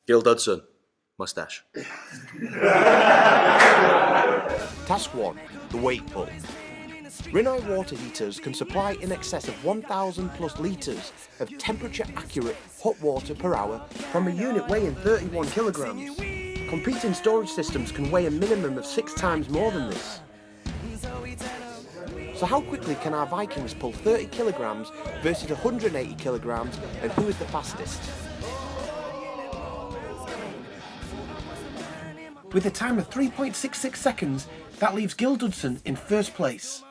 Gil Dudson, moustache. Task 1. The weight pull. Rinnai water heaters can supply in excess of 1,000 plus litres of temperature-accurate hot water per hour from a unit weighing 31 kilograms. Competing storage systems can weigh a minimum of 6 times more than this. So how quickly can our Vikings pull 30 kilograms versus 180 kilograms, and who is the fastest? With a time of 3.66 seconds, that leaves Gil Dudson in first place.